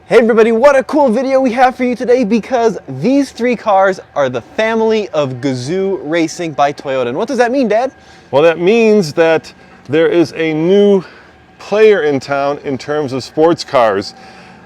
Hey everybody, what a cool video we have for you today because these three cars are the family of Gazoo Racing by Toyota. And what does that mean, Dad? Well, that means that there is a new player in town in terms of sports cars,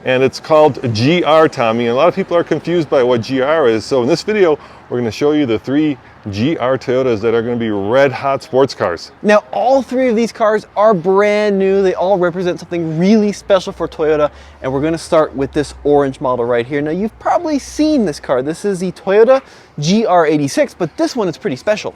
and it's called GR, Tommy. And a lot of people are confused by what GR is. So in this video, we're going to show you the three GR Toyotas that are going to be red hot sports cars. Now, all three of these cars are brand new. They all represent something really special for Toyota. And we're going to start with this orange model right here. Now, you've probably seen this car. This is the Toyota GR86, but this one is pretty special.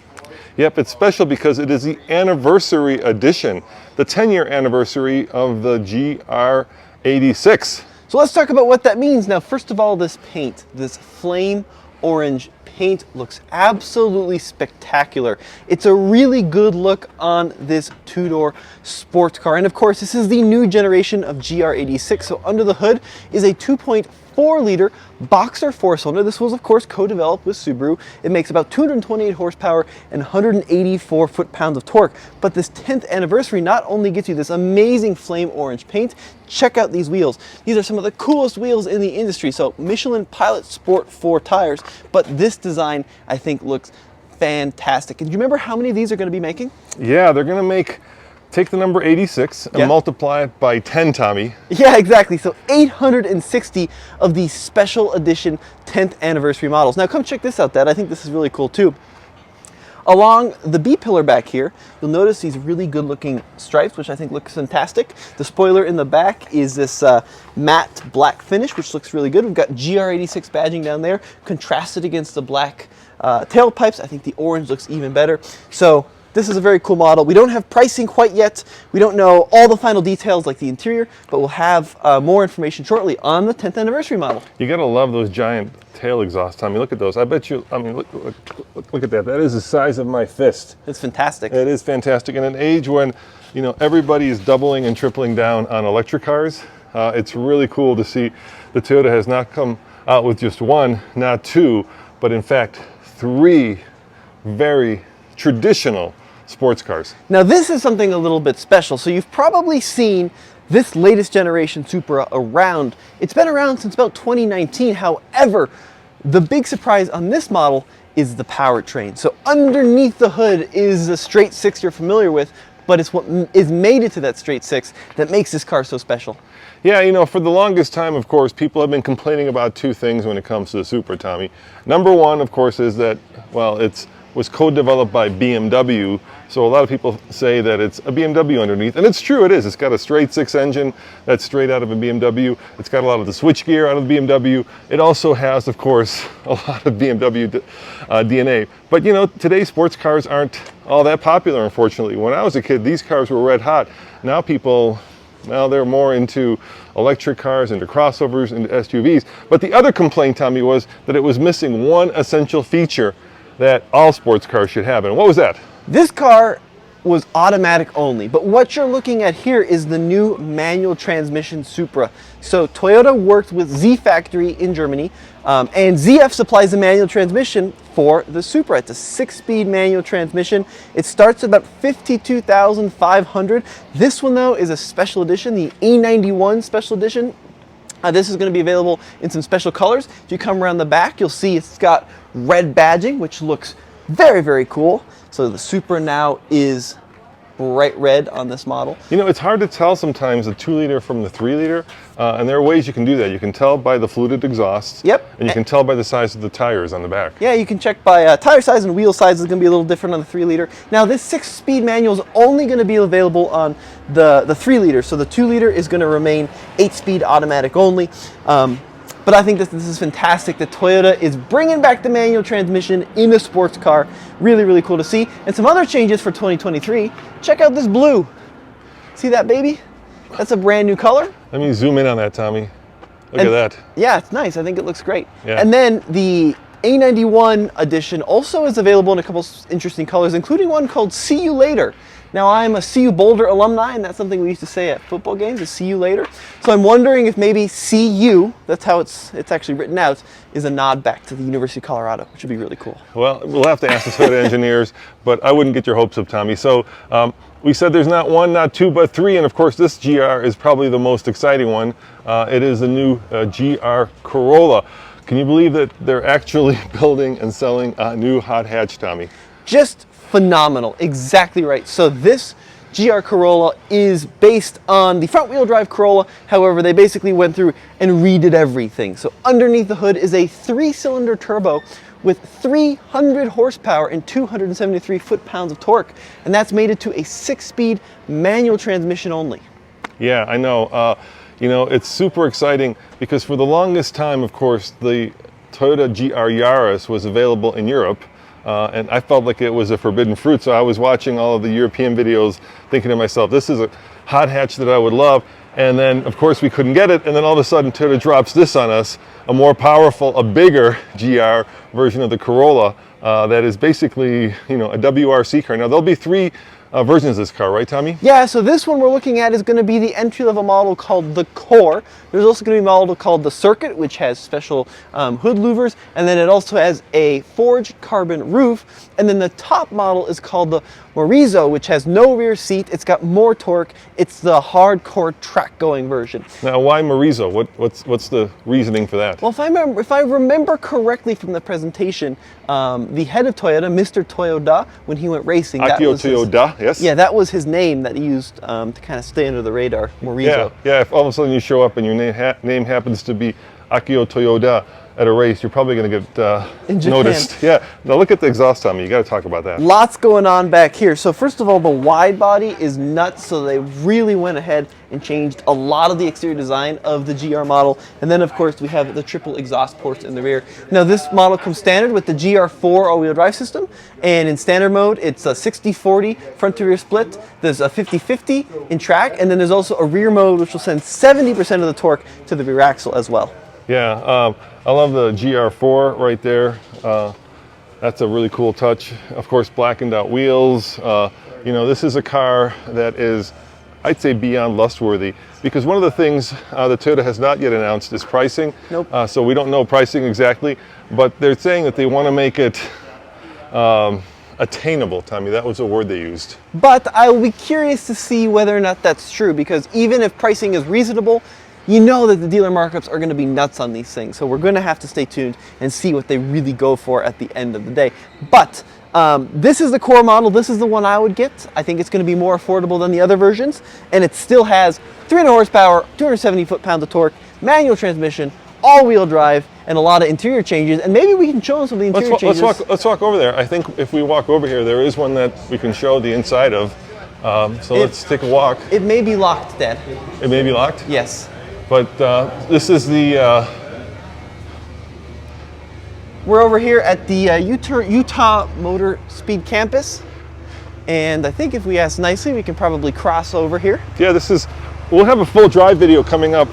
Yep, it's special because it is the anniversary edition, the 10-year anniversary of the GR86. So let's talk about what that means. Now, first of all, this paint, this flame orange paint looks absolutely spectacular. It's a really good look on this two-door sports car. And of course, this is the new generation of GR86. So under the hood is a 2.4-liter boxer four-cylinder. This was, of course, co-developed with Subaru. It makes about 228 horsepower and 184 foot-pounds of torque. But this 10th anniversary not only gets you this amazing flame orange paint, check out these wheels. These are some of the coolest wheels in the industry. So Michelin Pilot Sport 4 tires, but this design, I think, looks fantastic. And do you remember how many of these are going to be making? Yeah, they're going to take the number 86 and multiply it by 10, Tommy. Yeah, exactly. So 860 of these special edition 10th anniversary models. Now come check this out, Dad. I think this is really cool too. Along the B-pillar back here, you'll notice these really good looking stripes, which I think looks fantastic. The spoiler in the back is this matte black finish, which looks really good. We've got GR86 badging down there, contrasted against the black tailpipes. I think the orange looks even better. So this is a very cool model. We don't have pricing quite yet. We don't know all the final details like the interior, but we'll have more information shortly on the 10th anniversary model. You gotta love those giant tail exhausts, Tommy. Look at those. I bet you, I mean, look at that. That is the size of my fist. It's fantastic. It is fantastic. In an age when, you know, everybody is doubling and tripling down on electric cars, it's really cool to see the Toyota has not come out with just one, not two, but in fact, three very traditional sports cars. Now this is something a little bit special. So you've probably seen this latest generation Supra around. It's been around since about 2019. However, the big surprise on this model is the powertrain. So underneath the hood is the straight six you're familiar with, but it's what is made into that straight six that makes this car so special. Yeah, you know, for the longest time, of course, people have been complaining about two things when it comes to the Supra, Tommy. Number one, of course, is that, well, was co-developed by BMW, so a lot of people say that it's a BMW underneath, and it's true, it is. It's got a straight six engine that's straight out of a BMW. It's got a lot of the switchgear out of the BMW. It also has, of course, a lot of BMW DNA. But you know, today's sports cars aren't all that popular, unfortunately. When I was a kid, these cars were red hot. Now people, well, they're more into electric cars, into crossovers, into SUVs. But the other complaint, Tommy, was that it was missing one essential feature that all sports cars should have. And what was that? This car was automatic only, but what you're looking at here is the new manual transmission Supra. So Toyota worked with Z Factory in Germany, and ZF supplies the manual transmission for the Supra. It's a 6-speed manual transmission. It starts at about $52,500. This one though is a special edition, the A91 special edition. This is going to be available in some special colors. If you come around the back, you'll see it's got red badging, which looks very, very cool. So the Supra now is bright red on this model. You know, it's hard to tell sometimes the 2-liter from the 3-liter, and there are ways you can do that. You can tell by the fluted exhaust. Yep. And you can tell by the size of the tires on the back. Yeah, you can check by tire size and wheel size is going to be a little different on the 3-liter. Now, this 6-speed manual is only going to be available on the 3-liter, so the 2-liter is going to remain 8-speed automatic only. But I think this is fantastic that Toyota is bringing back the manual transmission in a sports car. Really, really cool to see. And some other changes for 2023. Check out this blue. See that, baby? That's a brand new color. Let me zoom in on that, Tommy. Look at that. Yeah, it's nice. I think it looks great. Yeah. And then the A91 edition also is available in a couple interesting colors, including one called See You Later. Now, I'm a CU Boulder alumni, and that's something we used to say at football games, is see you later. So I'm wondering if maybe CU, that's how it's actually written out, is a nod back to the University of Colorado, which would be really cool. Well, we'll have to ask the Toyota engineers, but I wouldn't get your hopes up, Tommy. So we said there's not one, not two, but three, and of course this GR is probably the most exciting one. It is the new GR Corolla. Can you believe that they're actually building and selling a new hot hatch, Tommy? Just phenomenal, exactly right. So this GR Corolla is based on the front wheel drive Corolla. However, they basically went through and redid everything. So underneath the hood is a 3-cylinder turbo with 300 horsepower and 273 foot-pounds of torque. And that's made it to a 6-speed manual transmission only. Yeah, I know. You know, it's super exciting because for the longest time, of course, the Toyota GR Yaris was available in Europe. And I felt like it was a forbidden fruit. So I was watching all of the European videos thinking to myself, this is a hot hatch that I would love. And then, of course, we couldn't get it. And then all of a sudden, Toyota drops this on us, a more powerful, a bigger GR version of the Corolla that is basically, you know, a WRC car. Now, there'll be three versions of this car, right, Tommy? Yeah, so this one we're looking at is going to be the entry-level model called the Core. There's also going to be a model called the Circuit, which has special hood louvers, and then it also has a forged carbon roof. And then the top model is called the Morizo, which has no rear seat. It's got more torque. It's the hardcore track-going version. Now, why Morizo? What's the reasoning for that? Well, if I remember correctly from the presentation, the head of Toyota, Mr. Toyoda, when he went racing, Akio Toyoda, yes? Yeah, that was his name that he used to kind of stay under the radar, Morizo. Yeah. If all of a sudden you show up and your name happens to be Akio Toyoda at a race, you're probably going to get noticed. Yeah. Now look at the exhaust, Tommy. You got to talk about that. Lots going on back here. So first of all, the wide body is nuts. So they really went ahead and changed a lot of the exterior design of the GR model. And then of course we have the triple exhaust ports in the rear. Now this model comes standard with the GR4 all-wheel drive system. And in standard mode, it's a 60-40 front to rear split. There's a 50-50 in track. And then there's also a rear mode, which will send 70% of the torque to the rear axle as well. Yeah, I love the GR4 right there. That's a really cool touch. Of course, blackened out wheels. You know, this is a car that is, I'd say, beyond lust-worthy, because one of the things that Toyota has not yet announced is pricing. Nope. So we don't know pricing exactly, but they're saying that they want to make it attainable, Tommy. That was a word they used. But I will be curious to see whether or not that's true, because even if pricing is reasonable, you know that the dealer markups are going to be nuts on these things. So we're going to have to stay tuned and see what they really go for at the end of the day. But this is the Core model. This is the one I would get. I think it's going to be more affordable than the other versions. And it still has 300 horsepower, 270 foot-pounds of torque, manual transmission, all-wheel drive, and a lot of interior changes. And maybe we can show them some of the interior changes. Let's walk over there. I think if we walk over here, there is one that we can show the inside of. Let's take a walk. It may be locked, Dad. It may be locked? Yes. But this is the... We're over here at the Utah Motor Speed Campus. And I think if we ask nicely, we can probably cross over here. Yeah, we'll have a full drive video coming up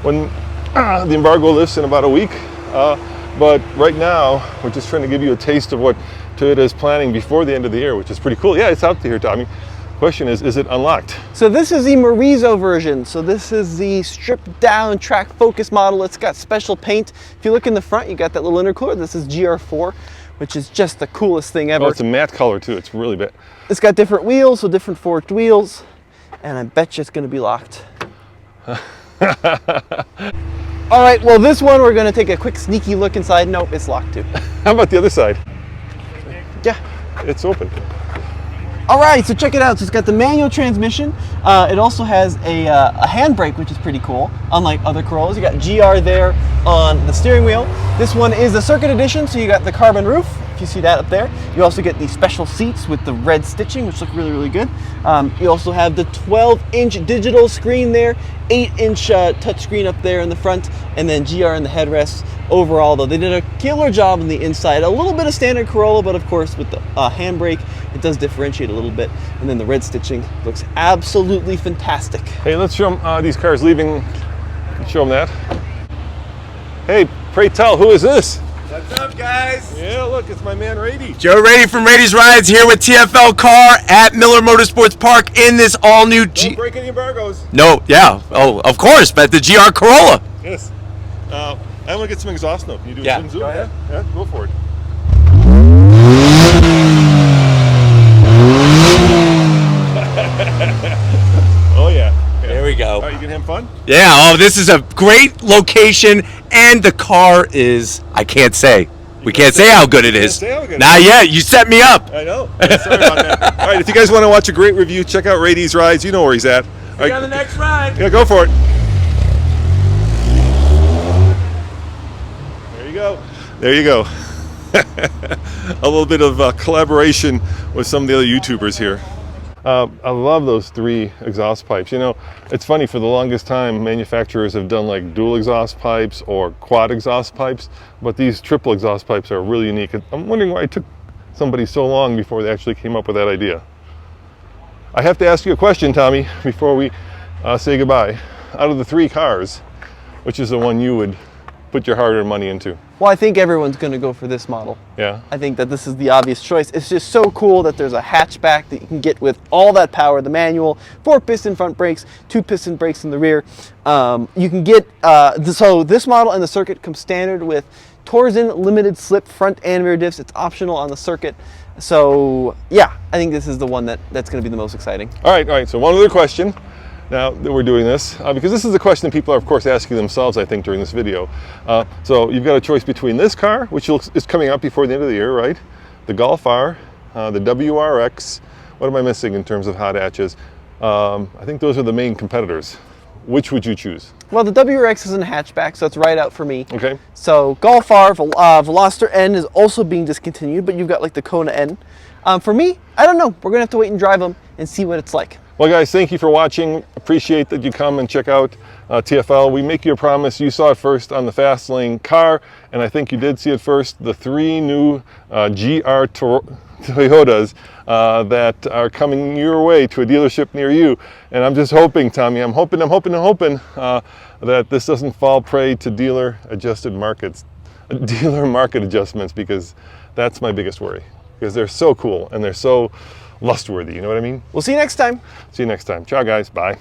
when the embargo lifts in about a week. But right now, we're just trying to give you a taste of what Toyota is planning before the end of the year, which is pretty cool. Yeah, it's out here, Tommy. Question is it unlocked? So this is the Morizo version. So this is the stripped down track focus model. It's got special paint. If you look in the front, you got that little intercooler. This is GR4, which is just the coolest thing ever. Oh, it's a matte color too. It's really bad. It's got different wheels, so different forged wheels. And I bet you it's gonna be locked. All right, well this one, we're gonna take a quick sneaky look inside. Nope, it's locked too. How about the other side? Yeah. It's open. All right, so check it out. So it's got the manual transmission. It also has a handbrake, which is pretty cool. Unlike other Corollas, you got GR there on the steering wheel. This one is the Circuit Edition, so you got the carbon roof, if you see that up there. You also get the special seats with the red stitching, which look really, really good. You also have the 12-inch digital screen there, 8-inch touchscreen up there in the front, and then GR in the headrests. Overall, though, they did a killer job on the inside. A little bit of standard Corolla, but of course, with the handbrake, it does differentiate a little bit. And then the red stitching looks absolutely fantastic. Hey, let's show them these cars leaving. Show them that. Hey, pray tell, who is this? What's up, guys? Yeah, look, it's my man Rady. Joe Rady from Rady's Rides here with TFL Car at Miller Motorsports Park in this all-new Don't break any embargoes. No, yeah. Oh, of course, but the GR Corolla. Yes. I want to get some exhaust note. Can you do Yeah. a zoom? Go ahead. Yeah, go for it. Oh yeah. There we go. All right, you gonna have fun? Yeah, oh, this is a great location, and the car is, I can't say. We can't say how good it is. say how good it Not is. yet, you set me up. I know. Sorry about that. All right, if you guys want to watch a great review, check out Rady's Rides. You know where he's at. All right. On the next ride. Yeah, go for it. There you go. There you go. A little bit of collaboration with some of the other YouTubers here. I love those 3 exhaust pipes. You know, it's funny, for the longest time, manufacturers have done like dual exhaust pipes or quad exhaust pipes, but these triple exhaust pipes are really unique. I'm wondering why it took somebody so long before they actually came up with that idea. I have to ask you a question, Tommy, before we say goodbye. Out of the 3 cars, which is the one you would put your hard-earned money into? Well, I think everyone's going to go for this model. Yeah. I think that this is the obvious choice. It's just so cool that there's a hatchback that you can get with all that power, the manual, 4-piston front brakes, 2-piston brakes in the rear. You can get, so this model and the circuit come standard with Torsen limited slip front and rear diffs. It's optional on the circuit. So yeah, I think this is the one that's going to be the most exciting. All right. So one other question. Now that we're doing this, because this is a question that people are of course asking themselves, I think, during this video. So you've got a choice between this car, which is coming out before the end of the year, right? The Golf R, the WRX. What am I missing in terms of hot hatches? I think those are the main competitors. Which would you choose? Well, the WRX is in hatchback, so it's right out for me. Okay. So Golf R, Veloster N is also being discontinued, but you've got like the Kona N. For me, I don't know. We're gonna have to wait and drive them and see what it's like. Well, guys, thank you for watching. Appreciate that you come and check out TFL. We make you a promise. You saw it first on the Fast Lane car, and I think you did see it first. The 3 new GR Toyotas that are coming your way to a dealership near you. And I'm just hoping, Tommy, I'm hoping that this doesn't fall prey to dealer market adjustments, because that's my biggest worry. Because they're so cool and they're so lust-worthy, you know what I mean? We'll see you next time. See you next time. Ciao, guys. Bye.